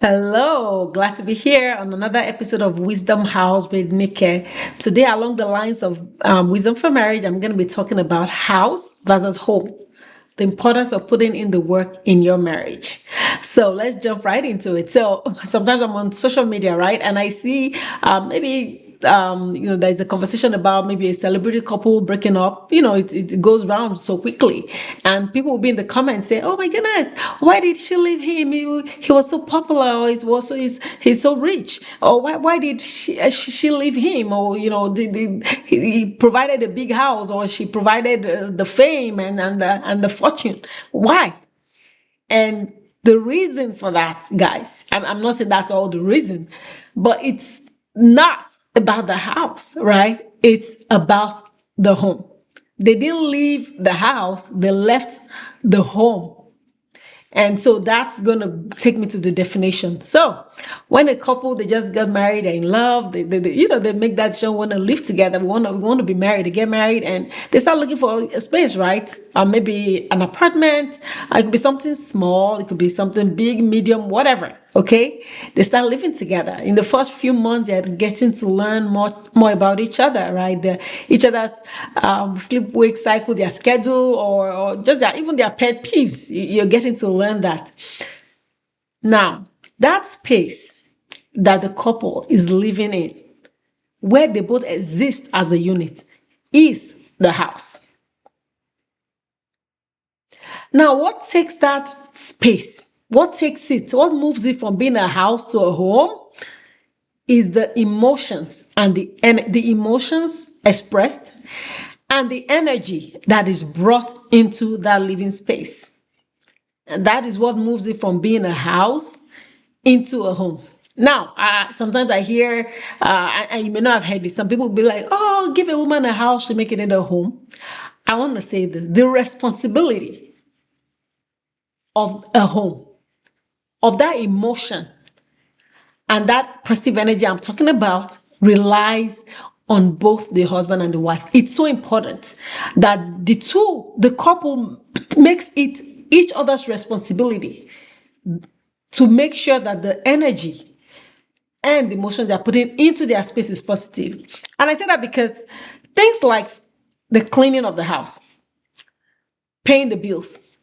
Hello, glad to be here on another episode of Wisdom House with Nike. Today, along the lines of wisdom for marriage, I'm going to be talking about house versus home, the importance of putting in the work in your marriage. So let's jump right into it. So sometimes I'm on social media, right, and I see maybe there's a conversation about maybe a celebrity couple breaking up. It goes round so quickly, and people will be in the comments say, "Oh my goodness, why did she leave him? He was so popular, or he's so rich, or why did she leave him? Or he provided a big house, or she provided the fame and the fortune. Why?" And the reason for that, guys, I'm not saying that's all the reason, but it's not about the house, right? It's about the home. They didn't leave the house, they left the home. And so that's going to take me to the definition. So when a couple, they just got married, they're in love, they make that decision, want to live together, we want to be married, they get married, and they start looking for a space, right? Maybe an apartment, it could be something small, it could be something big, medium, whatever. Okay, they start living together. In the first few months, they're getting to learn more about each other, right? Each other's sleep wake cycle, their schedule, or just even their pet peeves. You're getting to learn that. Now, that space that the couple is living in, where they both exist as a unit, is the house. Now, what takes that space? What takes it? What moves it from being a house to a home? Is the emotions and the emotions expressed and the energy that is brought into that living space. And that is what moves it from being a house into a home. Now, sometimes I hear, and you may not have heard this, some people will be like, "Oh, give a woman a house to make it in a home." I want to say this: the responsibility of a home, of that emotion, and that positive energy I'm talking about relies on both the husband and the wife. It's so important that the couple makes it each other's responsibility to make sure that the energy and the emotion they're putting into their space is positive. And I say that because things like the cleaning of the house, paying the bills,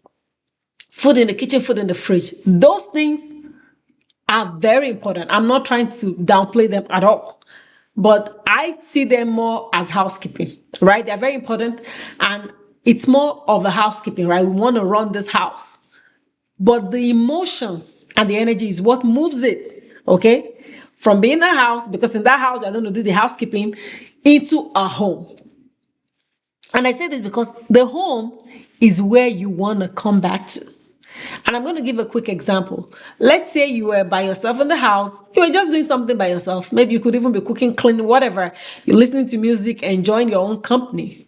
food in the kitchen, food in the fridge, those things are very important. I'm not trying to downplay them at all, but I see them more as housekeeping, right? They're very important, and it's more of a housekeeping, right? We want to run this house, but the emotions and the energy is what moves it, okay? From being a house, because in that house, you're going to do the housekeeping, into a home. And I say this because the home is where you want to come back to. And I'm going to give a quick example. Let's say you were by yourself in the house. You were just doing something by yourself. Maybe you could even be cooking, cleaning, whatever. You're listening to music, enjoying your own company,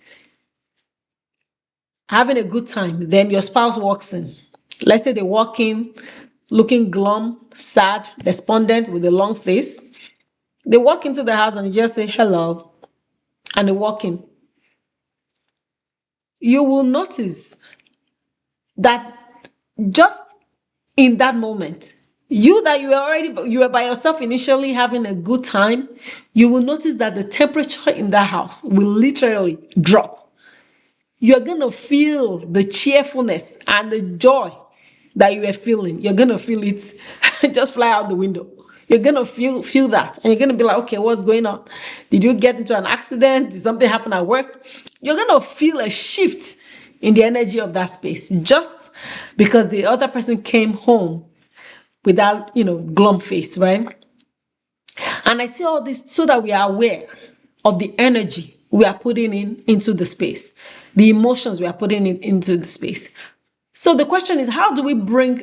having a good time. Then your spouse walks in. Let's say they walk in looking glum, sad, despondent with a long face. They walk into the house and you just say hello, and they walk in. You will notice that just in that moment, you were by yourself initially having a good time, you will notice that the temperature in that house will literally drop. You're going to feel the cheerfulness and the joy that you were feeling. You're going to feel it just fly out the window. You're going to feel that, and you're going to be like, "Okay, what's going on? Did you get into an accident? Did something happen at work?" You're going to feel a shift in the energy of that space just because the other person came home without, glum face, right? And I say all this so that we are aware of the energy we are putting into the space, the emotions we are putting into the space. So the question is, how do we bring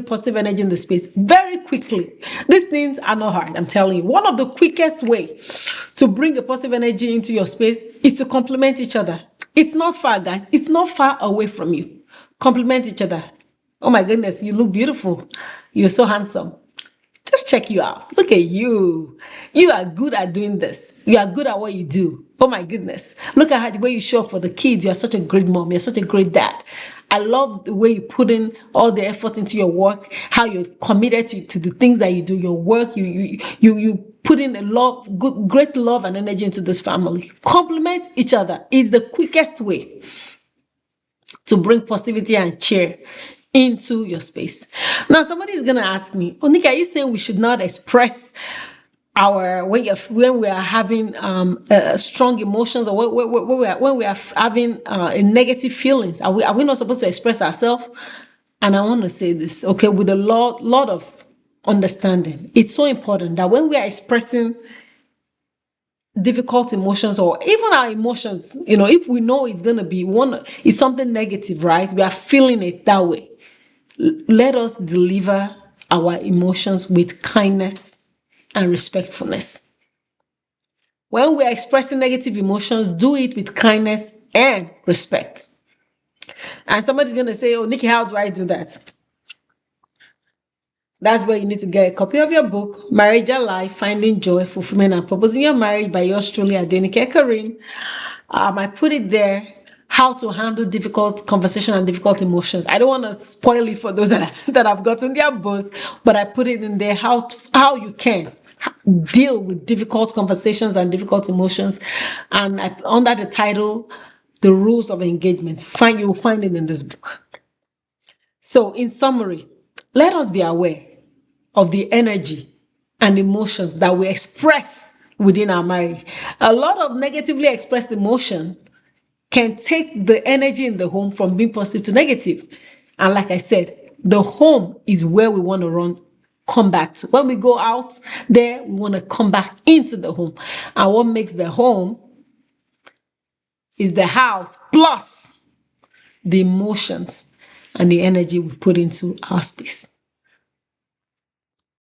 positive energy in the space? Very quickly. These things are not hard, I'm telling you. One of the quickest way to bring a positive energy into your space is to compliment each other. It's not far, guys. It's not far away from you. Compliment each other. "Oh my goodness, you look beautiful. You're so handsome. Just check you out. Look at you. You are good at doing this. You are good at what you do. Oh my goodness. Look at how the way you show up for the kids. You're such a great mom. You're such a great dad." I love the way you put in all the effort into your work, how you're committed to the things that you do, your work. You put in a lot, great love and energy into this family. Compliment each other is the quickest way to bring positivity and cheer into your space. Now, somebody's gonna ask me, Onika, are you saying we should not express our when we are having strong emotions, or when we are having negative feelings? Are we not supposed to express ourselves? And I want to say this, okay, with a lot of understanding. It's so important that when we are expressing difficult emotions, or even our emotions, if we know it's going to be it's something negative, right? We are feeling it that way. Let us deliver our emotions with kindness and respectfulness. When we are expressing negative emotions, do it with kindness and respect. And somebody's going to say, oh, Nikki, how do I do that? That's where you need to get a copy of your book, Marriage Alive, Finding Joy, Fulfillment, and Purpose in Your Marriage, by yours truly, Adenike Karim. I put it there, how to handle difficult conversation and difficult emotions. I don't want to spoil it for those that have gotten their book, but I put it in there, how you can deal with difficult conversations and difficult emotions. And under the title, The Rules of Engagement. You'll find it in this book. So in summary, let us be aware of the energy and emotions that we express within our marriage. A lot of negatively expressed emotion can take the energy in the home from being positive to negative. And like I said, the home is where we want to come back to. When we go out there, we want to come back into the home. And what makes the home is the house plus the emotions and the energy we put into our space.